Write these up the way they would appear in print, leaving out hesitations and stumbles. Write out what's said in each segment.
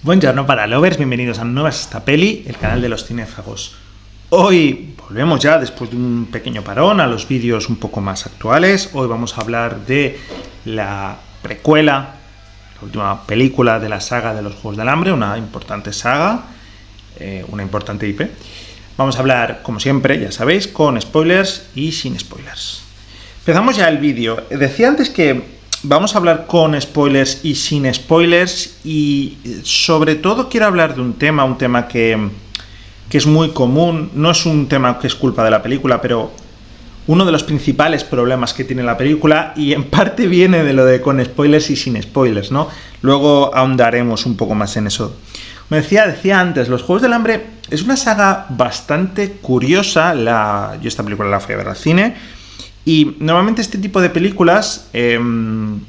Buongiorno para lovers, bienvenidos a Nuevas Esta Peli, el canal de los cinéfagos. Hoy volvemos ya, después de un pequeño parón, a los vídeos un poco más actuales. Hoy vamos a hablar de la precuela, la última película de la saga de los Juegos del Hambre, una importante saga, una importante IP. Vamos a hablar, como siempre, ya sabéis, con spoilers y sin spoilers. Empezamos ya el vídeo. Decía antes que vamos a hablar con spoilers y sin spoilers, y sobre todo quiero hablar de un tema que es muy común. No es un tema que es culpa de la película, pero uno de los principales problemas que tiene la película, y en parte viene de lo de con spoilers y sin spoilers, ¿no? Luego ahondaremos un poco más en eso. Como decía antes, Los Juegos del Hambre es una saga bastante curiosa. Yo esta película la fui a ver al cine, y normalmente este tipo de películas al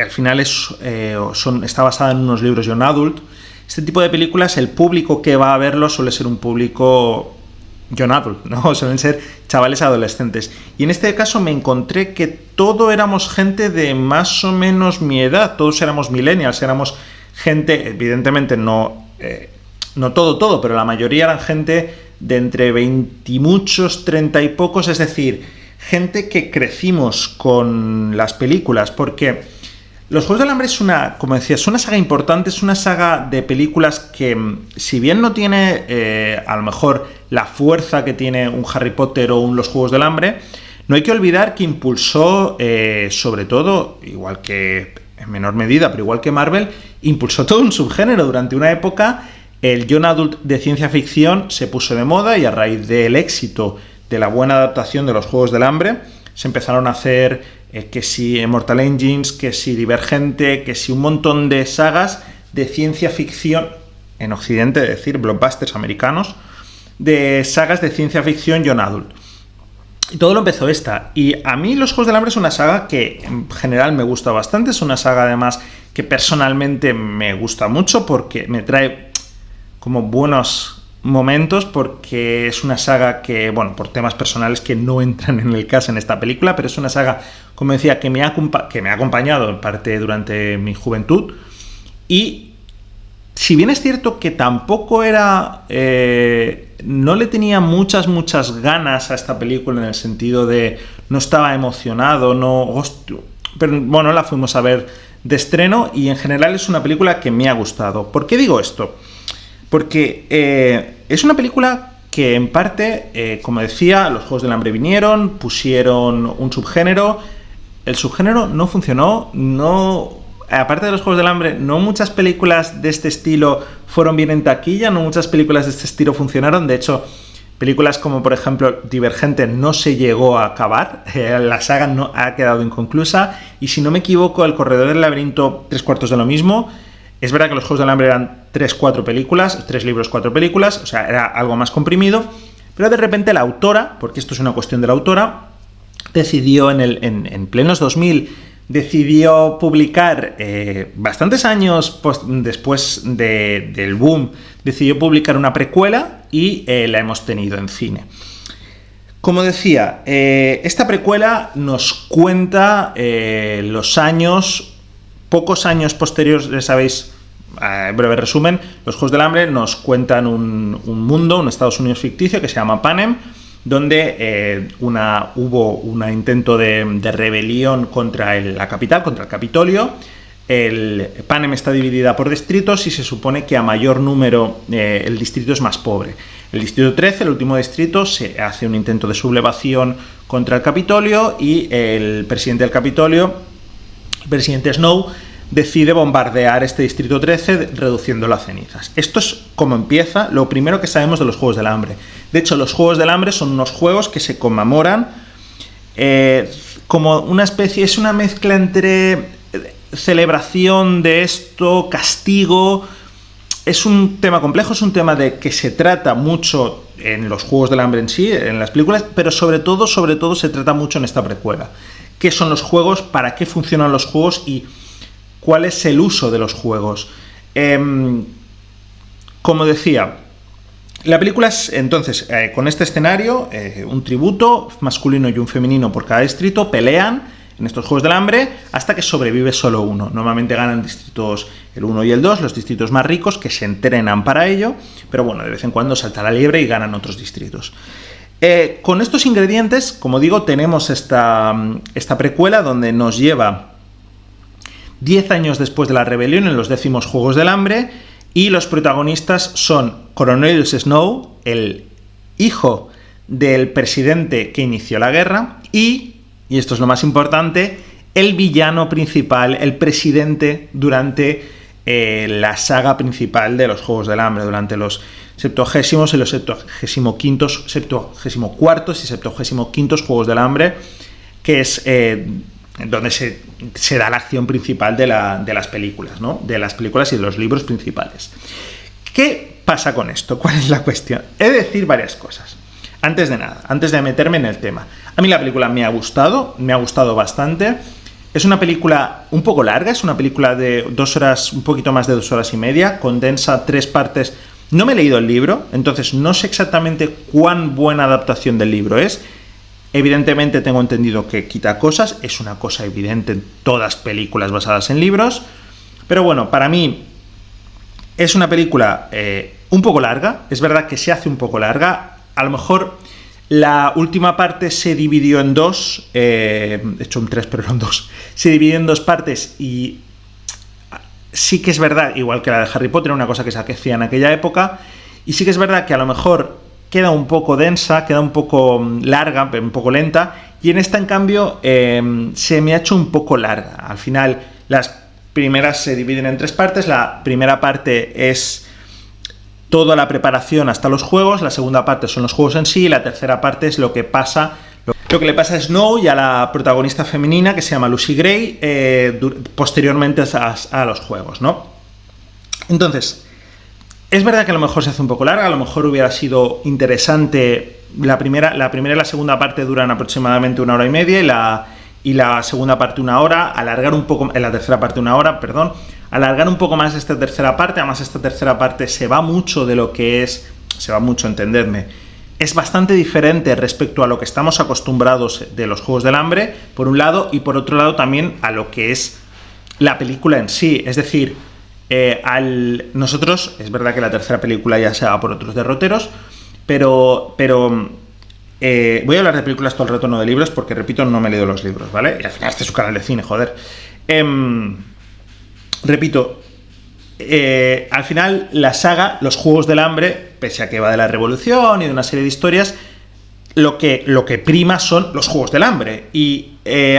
final está basada en unos libros young adult. Este tipo de películas, el público que va a verlo suele ser un público young adult, ¿no? Suelen ser chavales adolescentes. Y en este caso me encontré que todos éramos gente de más o menos mi edad, todos éramos millennials, éramos gente, evidentemente no todo, pero la mayoría eran gente de entre 20 y muchos, 30 y pocos, es decir, gente que crecimos con las películas, porque Los Juegos del Hambre es como decía, es una saga importante, es una saga de películas que, si bien no tiene a lo mejor la fuerza que tiene un Harry Potter o un Los Juegos del Hambre, no hay que olvidar que impulsó, sobre todo, igual que en menor medida, pero igual que Marvel, impulsó todo un subgénero. Durante una época, el young adult de ciencia ficción se puso de moda, y a raíz del éxito de la buena adaptación de Los Juegos del Hambre, se empezaron a hacer que si Immortal Engines, que si Divergente, que si un montón de sagas de ciencia ficción, en Occidente, es decir, blockbusters americanos, de sagas de ciencia ficción young adult. Y todo lo empezó esta. Y a mí Los Juegos del Hambre es una saga que en general me gusta bastante. Es una saga además que personalmente me gusta mucho, porque me trae como buenos momentos, porque es una saga que, bueno, por temas personales que no entran en el caso en esta película, pero es una saga, como decía, que me ha acompañado en parte durante mi juventud. Y si bien es cierto que tampoco era no le tenía muchas ganas a esta película, en el sentido de no estaba emocionado, pero bueno, la fuimos a ver de estreno, y en general es una película que me ha gustado. ¿Por qué digo esto? Porque es una película que, en parte, como decía, Los Juegos del Hambre vinieron, pusieron un subgénero. El subgénero no funcionó, aparte de Los Juegos del Hambre, no muchas películas de este estilo fueron bien en taquilla, no muchas películas de este estilo funcionaron. De hecho, películas como, por ejemplo, Divergente no se llegó a acabar, la saga no ha quedado inconclusa, y si no me equivoco, El Corredor del Laberinto, 3/4 de lo mismo. Es verdad que Los Juegos del Hambre eran 3 películas, 3 libros, 4 películas, o sea, era algo más comprimido, pero de repente la autora, porque esto es una cuestión de la autora, decidió en plenos 2000, decidió publicar, bastantes años después del boom, decidió publicar una precuela, y la hemos tenido en cine. Como decía, esta precuela nos cuenta pocos años posteriores, sabéis, breve resumen. Los Juegos del Hambre nos cuentan un mundo, un Estados Unidos ficticio que se llama Panem, donde hubo un intento de rebelión contra la capital, contra el Capitolio. Panem está dividida por distritos, y se supone que a mayor número el distrito es más pobre. El distrito 13, el último distrito, se hace un intento de sublevación contra el Capitolio, y el presidente del Capitolio, el presidente Snow, decide bombardear este distrito 13, reduciéndolo a cenizas. Esto es como empieza lo primero que sabemos de Los Juegos del Hambre. De hecho, Los Juegos del Hambre son unos juegos que se conmemoran como una especie, es una mezcla entre celebración de esto, castigo. Es un tema complejo, es un tema de que se trata mucho en Los Juegos del Hambre en sí, en las películas, pero sobre todo se trata mucho en esta precuela. ¿Qué son los juegos? ¿Para qué funcionan los juegos? ¿Y cuál es el uso de los juegos? Como decía, la película es, entonces, con este escenario, un tributo masculino y un femenino por cada distrito, pelean en estos Juegos del Hambre hasta que sobrevive solo uno. Normalmente ganan distritos el 1 y el 2, los distritos más ricos, que se entrenan para ello, pero bueno, de vez en cuando salta la liebre y ganan otros distritos. Con estos ingredientes, como digo, tenemos esta precuela donde nos lleva 10 años después de la rebelión en los 10º Juegos del Hambre, y los protagonistas son Cornelius Snow, el hijo del presidente que inició la guerra, y esto es lo más importante, el villano principal, el presidente durante la saga principal de los Juegos del Hambre, durante los 70º y los 74º y 75º Juegos del Hambre, que es donde se da la acción principal de las películas, ¿no? De las películas y de los libros principales. ¿Qué pasa con esto? ¿Cuál es la cuestión? He de decir varias cosas. Antes de nada, antes de meterme en el tema. A mí la película me ha gustado bastante. Es una película un poco larga, es una película de 2 horas, un poquito más de 2 horas y media, condensa 3 partes. No me he leído el libro, entonces no sé exactamente cuán buena adaptación del libro es. Evidentemente tengo entendido que quita cosas, es una cosa evidente en todas películas basadas en libros, pero bueno, para mí es una película un poco larga, es verdad que se hace un poco larga, a lo mejor la última parte se dividió en 2, de hecho en 3, pero eran 2, se dividió en 2 partes y sí que es verdad, igual que la de Harry Potter, era una cosa que se hacía en aquella época, y sí que es verdad que a lo mejor queda un poco densa, queda un poco larga, un poco lenta, y en esta, en cambio, se me ha hecho un poco larga. Al final, las primeras se dividen en 3 partes. La primera parte es toda la preparación hasta los juegos, la segunda parte son los juegos en sí, y la tercera parte es lo que le pasa a Snow y a la protagonista femenina, que se llama Lucy Gray, posteriormente a los juegos, ¿no? Entonces, es verdad que a lo mejor se hace un poco larga, a lo mejor hubiera sido interesante. La primera y la segunda parte duran aproximadamente 1 hora y media, y la segunda parte 1 hora, alargar un poco, en la tercera parte 1 hora, perdón, alargar un poco más esta tercera parte. Además, esta tercera parte se va mucho de lo que es, se va mucho, entendedme, es bastante diferente respecto a lo que estamos acostumbrados de los Juegos del Hambre, por un lado, y por otro lado también a lo que es la película en sí, es decir, nosotros, es verdad que la tercera película ya se va por otros derroteros, pero voy a hablar de películas todo el rato, no de libros, porque, repito, no me he leído los libros, ¿vale? Y al final este es su canal de cine, joder. Repito, al final la saga, los Juegos del Hambre, pese a que va de la Revolución y de una serie de historias, lo que prima son los Juegos del Hambre. Y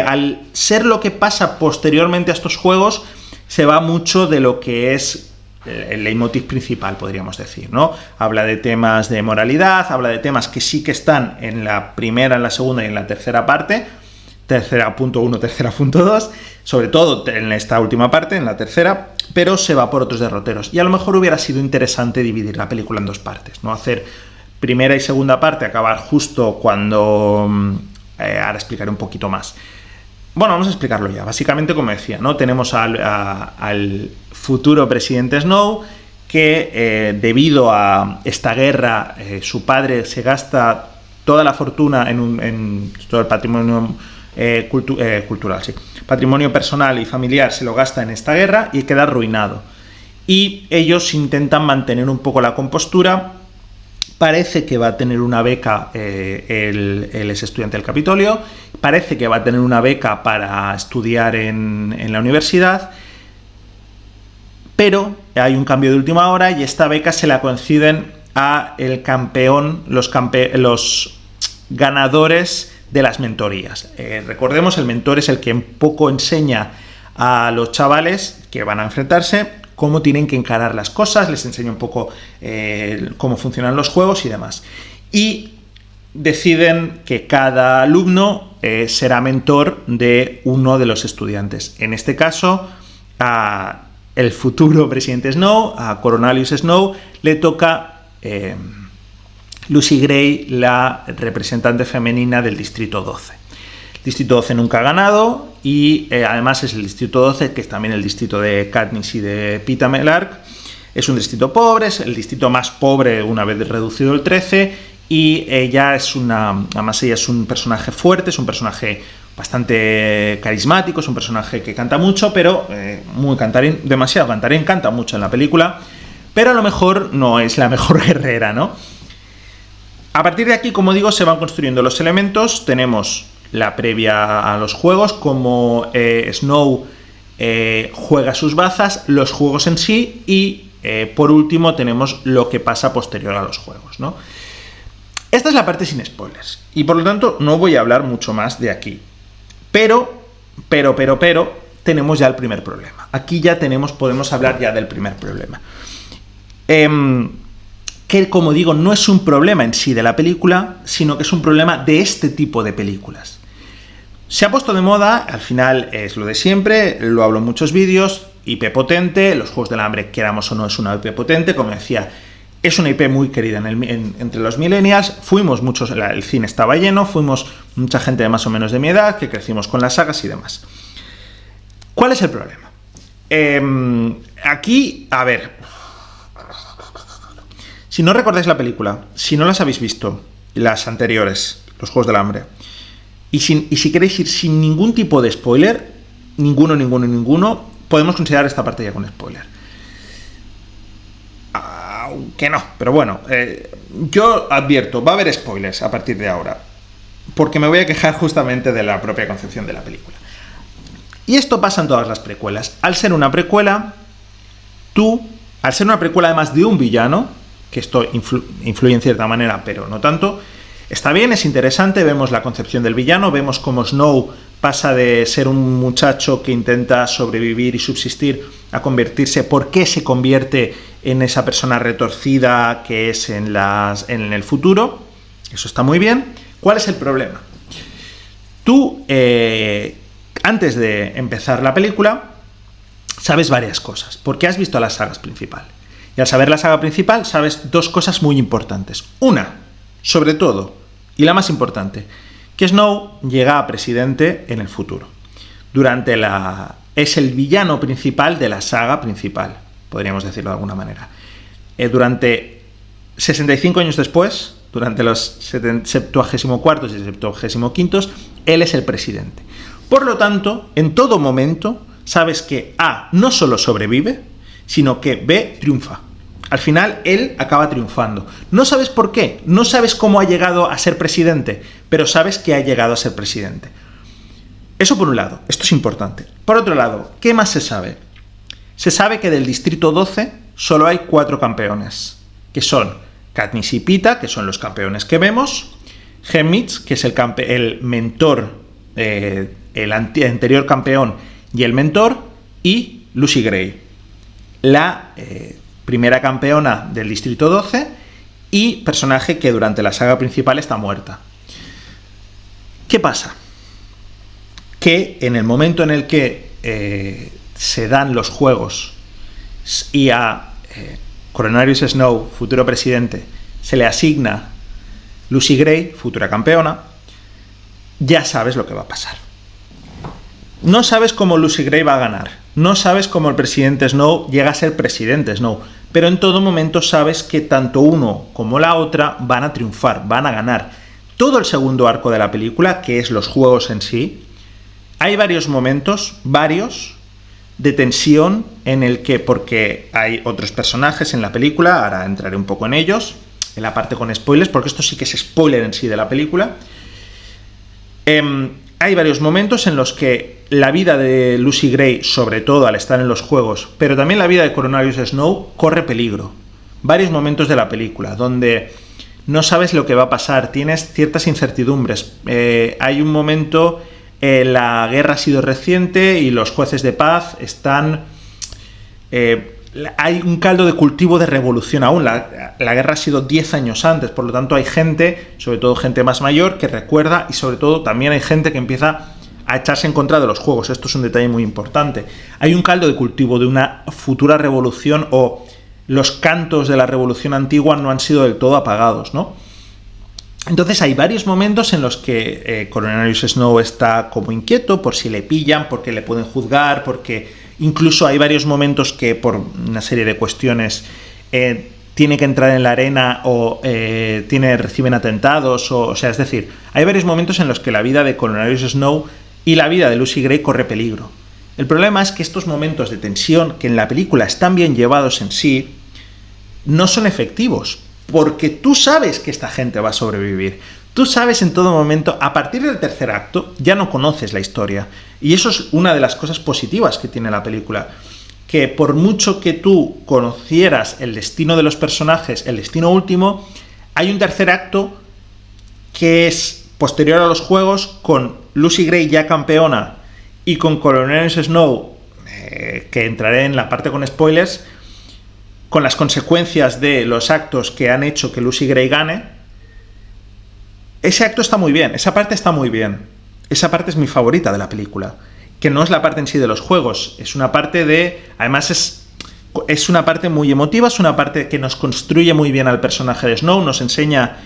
al ser lo que pasa posteriormente a estos juegos, se va mucho de lo que es el leitmotiv principal, podríamos decir, ¿no? Habla de temas de moralidad, habla de temas que sí que están en la primera, en la segunda y en la tercera parte, tercera punto 1, tercera punto 2, sobre todo en esta última parte, en la tercera, pero se va por otros derroteros. Y a lo mejor hubiera sido interesante dividir la película en 2 partes, ¿no? Hacer primera y segunda parte, acabar justo cuando... ahora explicaré un poquito más. Bueno, vamos a explicarlo ya. Básicamente, como decía, ¿no? Tenemos al futuro presidente Snow, que debido a esta guerra, su padre se gasta toda la fortuna en todo el patrimonio cultural, sí. Patrimonio personal y familiar se lo gasta en esta guerra y queda arruinado. Y ellos intentan mantener un poco la compostura. Parece que va a tener una beca, él es estudiante del Capitolio, parece que va a tener una beca para estudiar en la universidad, pero hay un cambio de última hora y esta beca se la conceden a el campeón, los ganadores de las mentorías. Recordemos, el mentor es el que un poco enseña a los chavales que van a enfrentarse cómo tienen que encarar las cosas, les enseña un poco cómo funcionan los juegos y demás. Y deciden que cada alumno será mentor de uno de los estudiantes. En este caso, a el futuro presidente Snow, a Cornelius Snow, le toca Lucy Gray, la representante femenina del Distrito 12. El Distrito 12 nunca ha ganado y además es el Distrito 12, que es también el distrito de Katniss y de Peeta Mellark. Es un distrito pobre, es el distrito más pobre una vez reducido el 13, y además ella es un personaje fuerte, es un personaje bastante carismático, es un personaje que canta mucho, pero muy cantarín, demasiado cantarín, canta mucho en la película, pero a lo mejor no es la mejor guerrera, ¿no? A partir de aquí, como digo, se van construyendo los elementos. Tenemos la previa a los juegos, como Snow juega sus bazas, los juegos en sí y, por último, tenemos lo que pasa posterior a los juegos, ¿no? Esta es la parte sin spoilers y, por lo tanto, no voy a hablar mucho más de aquí. Pero, tenemos ya el primer problema. Aquí ya podemos hablar ya del primer problema. Que, como digo, no es un problema en sí de la película, sino que es un problema de este tipo de películas. Se ha puesto de moda, al final es lo de siempre, lo hablo en muchos vídeos, IP potente, los Juegos del Hambre, queramos o no, es una IP potente, como decía, es una IP muy querida entre los millennials, fuimos muchos, el cine estaba lleno, fuimos mucha gente de más o menos de mi edad, que crecimos con las sagas y demás. ¿Cuál es el problema? Aquí, a ver, si no recordáis la película, si no las habéis visto, las anteriores, los Juegos del Hambre, y si queréis ir sin ningún tipo de spoiler, ninguno, podemos considerar esta parte ya con spoiler. Aunque no, pero bueno, yo advierto, va a haber spoilers a partir de ahora, porque me voy a quejar justamente de la propia concepción de la película. Y esto pasa en todas las precuelas. Al ser una precuela, al ser una precuela además de un villano, que esto influye en cierta manera, pero no tanto, está bien, es interesante, vemos la concepción del villano, vemos cómo Snow pasa de ser un muchacho que intenta sobrevivir y subsistir a convertirse, ¿por qué se convierte en esa persona retorcida que es en el futuro? Eso está muy bien. ¿Cuál es el problema? Tú, antes de empezar la película, sabes varias cosas, porque has visto las sagas principales. Y al saber la saga principal, sabes dos cosas muy importantes. Una, sobre todo, y la más importante, que Snow llega a presidente en el futuro. Es el villano principal de la saga principal, podríamos decirlo de alguna manera. Durante 65 años después, durante los 74 y 75, él es el presidente. Por lo tanto, en todo momento, sabes que A, no solo sobrevive, sino que B, triunfa. Al final, él acaba triunfando. No sabes por qué, no sabes cómo ha llegado a ser presidente, pero sabes que ha llegado a ser presidente. Eso por un lado, esto es importante. Por otro lado, ¿qué más se sabe? Se sabe que del Distrito 12 solo hay 4 campeones, que son Katniss y Peeta, que son los campeones que vemos, Hemmitz, que es el mentor, el anterior campeón y el mentor, y Lucy Gray, la primera campeona del Distrito 12 y personaje que durante la saga principal está muerta. ¿Qué pasa? Que en el momento en el que se dan los juegos y a Coriolanus Snow, futuro presidente, se le asigna Lucy Gray, futura campeona, ya sabes lo que va a pasar. No sabes cómo Lucy Gray va a ganar, no sabes cómo el presidente Snow llega a ser presidente Snow, pero en todo momento sabes que tanto uno como la otra van a triunfar, van a ganar. Todo el segundo arco de la película, que es los juegos en sí, hay varios momentos, de tensión en el que, porque hay otros personajes en la película, ahora entraré un poco en ellos, en la parte con spoilers, porque esto sí que es spoiler en sí de la película. Hay varios momentos en los que la vida de Lucy Gray, sobre todo al estar en los juegos, pero también la vida de Coriolanus Snow, corre peligro. Varios momentos de la película donde no sabes lo que va a pasar, tienes ciertas incertidumbres. Hay un momento, la guerra ha sido reciente y los jueces de paz están... hay un caldo de cultivo de revolución aún. La guerra ha sido 10 años antes, por lo tanto hay gente, sobre todo gente más mayor, que recuerda, y sobre todo también hay gente que empieza a echarse en contra de los juegos. Esto es un detalle muy importante. Hay un caldo de cultivo de una futura revolución, o los cantos de la revolución antigua no han sido del todo apagados, ¿no? Entonces hay varios momentos en los que Coriolanus Snow está como inquieto por si le pillan, porque le pueden juzgar, porque incluso hay varios momentos que por una serie de cuestiones tiene que entrar en la arena o reciben atentados, o sea, es decir, hay varios momentos en los que la vida de Cornelius Snow y la vida de Lucy Gray corre peligro. El problema es que estos momentos de tensión, que en la película están bien llevados en sí, no son efectivos, porque tú sabes que esta gente va a sobrevivir. Tú sabes en todo momento, a partir del tercer acto, ya no conoces la historia. Y eso es una de las cosas positivas que tiene la película. Que por mucho que tú conocieras el destino de los personajes, el destino último, hay un tercer acto que es posterior a los juegos, con Lucy Gray ya campeona y con Cornelius Snow, que entraré en la parte con spoilers, con las consecuencias de los actos que han hecho que Lucy Gray gane. Ese acto está muy bien, esa parte está muy bien. Esa parte es mi favorita de la película, que no es la parte en sí de los juegos, es una parte de... Además es una parte muy emotiva, es una parte que nos construye muy bien al personaje de Snow, nos enseña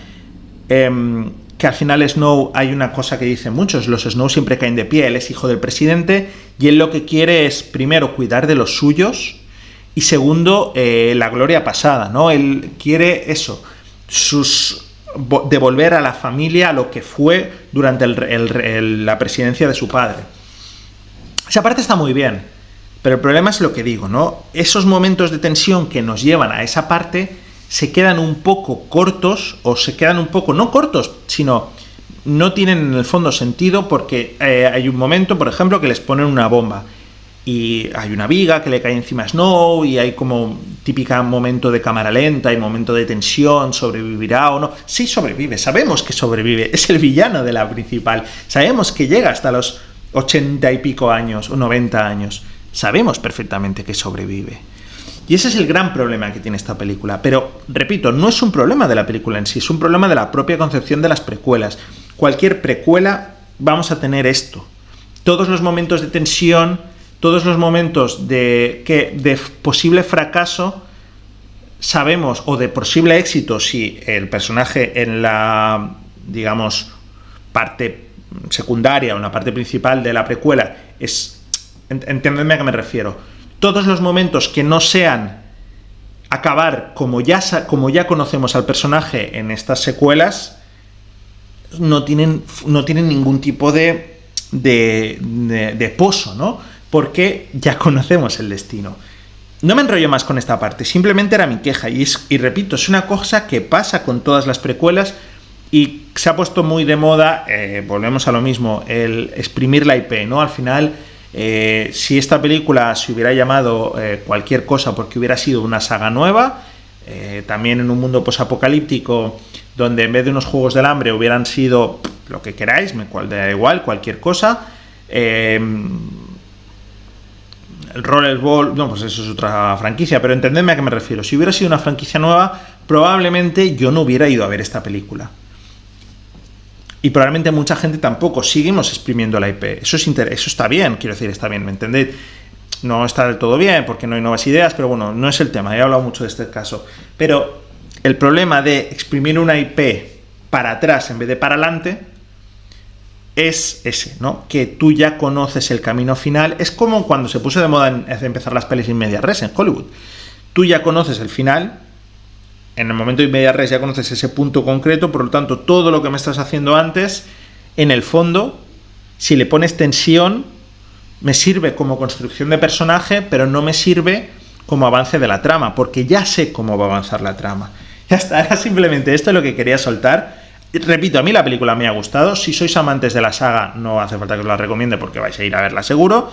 que al final Snow, hay una cosa que dicen muchos, los Snow siempre caen de pie, él es hijo del presidente y él lo que quiere es, primero, cuidar de los suyos y segundo, la gloria pasada, ¿no? Él quiere eso, devolver a la familia lo que fue durante la presidencia de su padre. Esa parte está muy bien, pero el problema es lo que digo, ¿no? Esos momentos de tensión que nos llevan a esa parte se quedan un poco cortos, o se quedan un poco, no cortos, sino no tienen en el fondo sentido, porque hay un momento, por ejemplo, que les ponen una bomba y hay una viga que le cae encima a Snow y hay como típica momento de cámara lenta y momento de tensión, ¿sobrevivirá o no? Sí sobrevive, sabemos que sobrevive, es el villano de la principal, sabemos que llega hasta los 80 y pico años o 90 años, sabemos perfectamente que sobrevive. Y ese es el gran problema que tiene esta película. Pero, repito, no es un problema de la película en sí, es un problema de la propia concepción de las precuelas. Cualquier precuela vamos a tener esto. Todos los momentos de tensión, todos los momentos de posible fracaso, sabemos, o de posible éxito, si el personaje en la, digamos, parte secundaria o en la parte principal de la precuela es... Entendedme a qué me refiero. Todos los momentos que no sean acabar como ya conocemos al personaje en estas secuelas no tienen ningún tipo de poso, ¿no? Porque ya conocemos el destino. No me enrollo más con esta parte, simplemente era mi queja y repito, es una cosa que pasa con todas las precuelas y se ha puesto muy de moda, volvemos a lo mismo, el exprimir la IP, ¿no? Al final... si esta película se hubiera llamado cualquier cosa porque hubiera sido una saga nueva, también en un mundo posapocalíptico donde en vez de unos Juegos del Hambre hubieran sido lo que queráis, me da igual, cualquier cosa, el Rollerball, no, pues eso es otra franquicia, pero entendedme a qué me refiero. Si hubiera sido una franquicia nueva, probablemente yo no hubiera ido a ver esta película. Y probablemente mucha gente tampoco. Seguimos exprimiendo la IP. Eso está bien, quiero decir, está bien, ¿me entendéis? No está del todo bien porque no hay nuevas ideas, pero bueno, no es el tema, he hablado mucho de este caso. Pero el problema de exprimir una IP para atrás en vez de para adelante es ese, ¿no? Que tú ya conoces el camino final. Es como cuando se puso de moda empezar las pelis in media res en Hollywood. Tú ya conoces el final. En el momento de media res ya conoces ese punto concreto, por lo tanto, todo lo que me estás haciendo antes, en el fondo, si le pones tensión, me sirve como construcción de personaje, pero no me sirve como avance de la trama, porque ya sé cómo va a avanzar la trama. Ya está, era simplemente esto lo que quería soltar. Repito, a mí la película me ha gustado. Si sois amantes de la saga, no hace falta que os la recomiende porque vais a ir a verla seguro.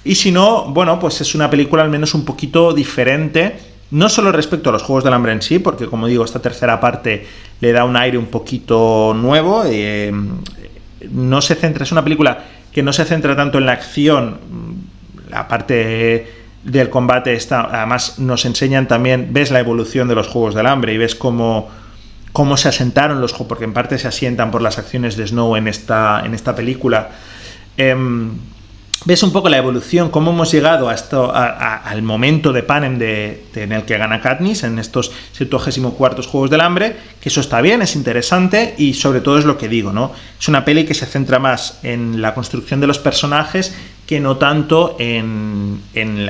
Y si no, bueno, pues es una película al menos un poquito diferente. No solo respecto a los Juegos del Hambre en sí, porque como digo, esta tercera parte le da un aire un poquito nuevo. No se centra, es una película que no se centra tanto en la acción, la parte del combate está, además nos enseñan también, ves la evolución de los Juegos del Hambre y ves cómo se asentaron los juegos, porque en parte se asientan por las acciones de Snow en esta película. Ves un poco la evolución, cómo hemos llegado al momento de Panem en el que gana Katniss en estos 74 Juegos del Hambre, que eso está bien, es interesante y sobre todo es lo que digo, ¿no? Es una peli que se centra más en la construcción de los personajes que no tanto en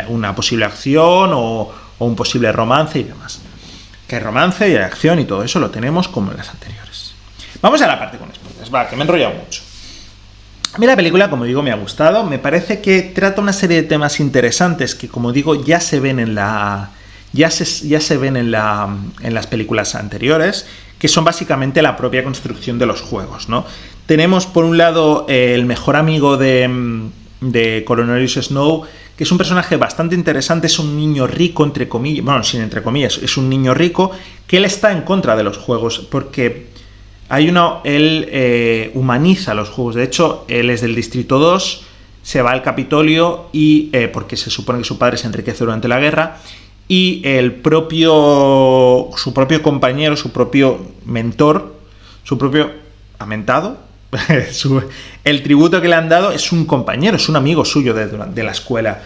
una posible acción o un posible romance y demás. Que hay romance y hay acción y todo eso lo tenemos como en las anteriores. Vamos a la parte con spoilers, va, que me he enrollado mucho. A mí la película, como digo, me ha gustado. Me parece que trata una serie de temas interesantes que, como digo, ya se ven en las películas anteriores, que son básicamente la propia construcción de los juegos, ¿no? Tenemos, por un lado, el mejor amigo de Cornelius Snow, que es un personaje bastante interesante. Es un niño rico, entre comillas, bueno, sin entre comillas, es un niño rico, que él está en contra de los juegos, porque él humaniza los juegos. De hecho, él es del Distrito 2, se va al Capitolio y porque se supone que su padre se enriquece durante la guerra, y su propio compañero, su propio mentor, su propio amentado, el tributo que le han dado es un compañero, es un amigo suyo de la escuela.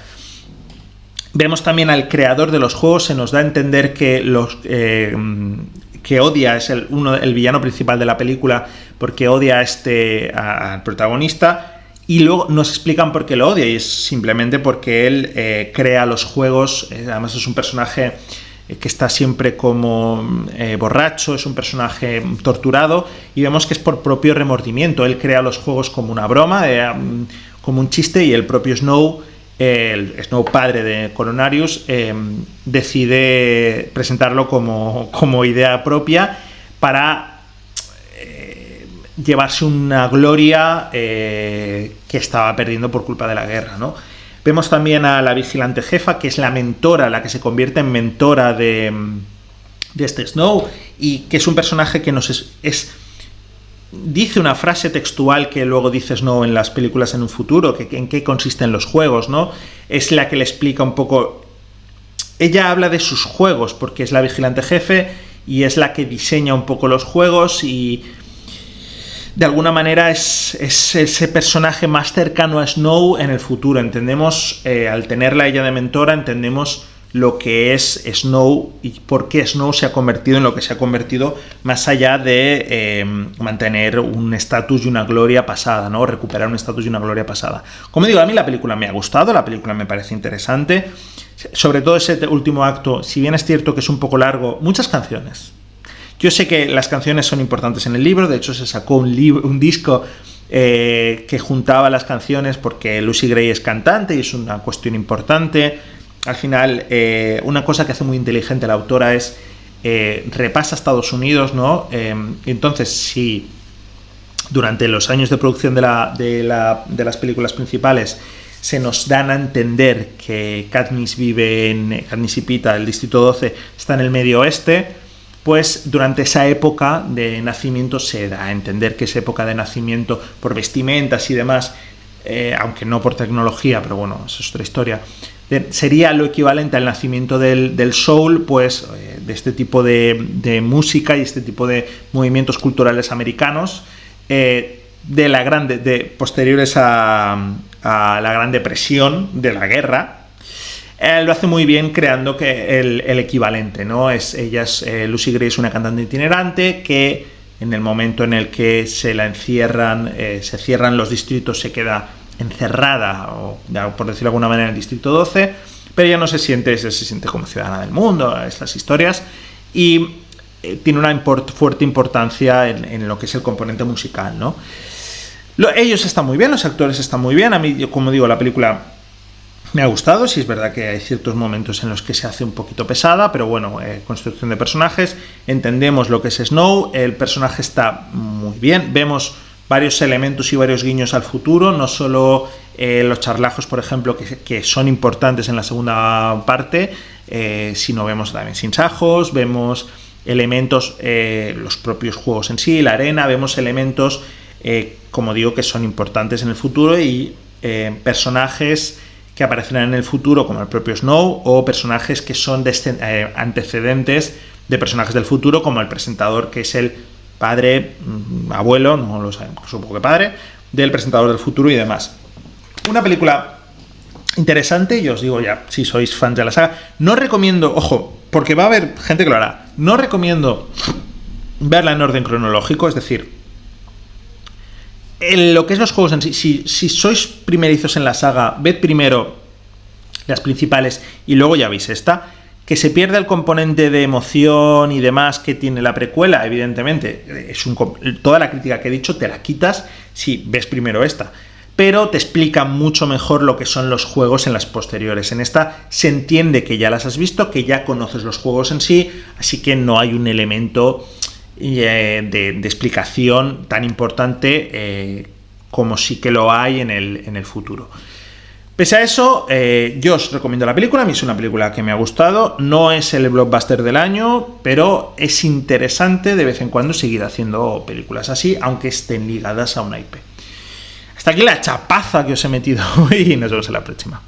Vemos también al creador de los juegos. Se nos da a entender que que odia, es el villano principal de la película, porque odia al protagonista, y luego nos explican por qué lo odia, y es simplemente porque él crea los juegos. Además es un personaje que está siempre como borracho, es un personaje torturado, y vemos que es por propio remordimiento. Él crea los juegos como una broma, como un chiste, y el propio Snow, el Snow padre de Cornelius, decide presentarlo como idea propia para llevarse una gloria que estaba perdiendo por culpa de la guerra, ¿no? Vemos también a la vigilante jefa, que es la mentora, la que se convierte en mentora de este Snow, y que es un personaje que dice una frase textual que luego dice Snow en las películas en un futuro, que en qué consisten los juegos, ¿no? Es la que le explica un poco. Ella habla de sus juegos porque es la vigilante jefe y es la que diseña un poco los juegos, y de alguna manera es ese personaje más cercano a Snow en el futuro. Entendemos, al tenerla ella de mentora, entendemos lo que es Snow y por qué Snow se ha convertido en lo que se ha convertido, más allá de mantener un estatus y una gloria pasada, ¿no? Recuperar un estatus y una gloria pasada. Como digo, a mí la película me ha gustado, la película me parece interesante, sobre todo ese último acto. Si bien es cierto que es un poco largo, muchas canciones. Yo sé que las canciones son importantes en el libro, de hecho se sacó un disco que juntaba las canciones, porque Lucy Gray es cantante y es una cuestión importante. Al final, una cosa que hace muy inteligente la autora es repasa Estados Unidos, ¿no? Entonces, si durante los años de producción de las películas principales se nos dan a entender que Katniss y Pita, el Distrito 12, está en el medio oeste, pues durante esa época de nacimiento se da a entender que es época de nacimiento por vestimentas y demás, aunque no por tecnología, pero bueno, eso es otra historia. Sería lo equivalente al nacimiento del soul, pues de este tipo de música y este tipo de movimientos culturales americanos, posteriores a la Gran Depresión, de la guerra. Lo hace muy bien creando el equivalente, ¿no? Lucy Gray es una cantante itinerante que en el momento en el que se cierran los distritos, se queda encerrada, o por decirlo de alguna manera, en el Distrito 12, pero ella no se siente como ciudadana del mundo, estas historias, y tiene una fuerte importancia en lo que es el componente musical, ¿no? Ellos están muy bien, los actores están muy bien. A mí, como digo, la película me ha gustado. Sí es verdad que hay ciertos momentos en los que se hace un poquito pesada, pero bueno, construcción de personajes, entendemos lo que es Snow, el personaje está muy bien, vemos varios elementos y varios guiños al futuro, no solo los charlajos, por ejemplo, que son importantes en la segunda parte, sino vemos también sinsajos, vemos elementos, los propios juegos en sí, la arena, vemos elementos, como digo, que son importantes en el futuro, y personajes que aparecerán en el futuro, como el propio Snow, o personajes que son antecedentes de personajes del futuro, como el presentador, que es el padre, abuelo, no lo sabemos, supongo que padre, del presentador del futuro y demás. Una película interesante, y os digo ya, si sois fans de la saga, no recomiendo, ojo, porque va a haber gente que lo hará, no recomiendo verla en orden cronológico, es decir, lo que es los juegos en sí, si sois primerizos en la saga, ved primero las principales y luego ya veis esta. Que se pierde el componente de emoción y demás que tiene la precuela, evidentemente, toda la crítica que he dicho te la quitas si ves primero esta, pero te explica mucho mejor lo que son los juegos en las posteriores. En esta se entiende que ya las has visto, que ya conoces los juegos en sí, así que no hay un elemento de explicación tan importante como sí que lo hay en el futuro. Pese a eso, yo os recomiendo la película. A mí es una película que me ha gustado. No es el blockbuster del año, pero es interesante de vez en cuando seguir haciendo películas así, aunque estén ligadas a una IP. Hasta aquí la chapaza que os he metido hoy y nos vemos en la próxima.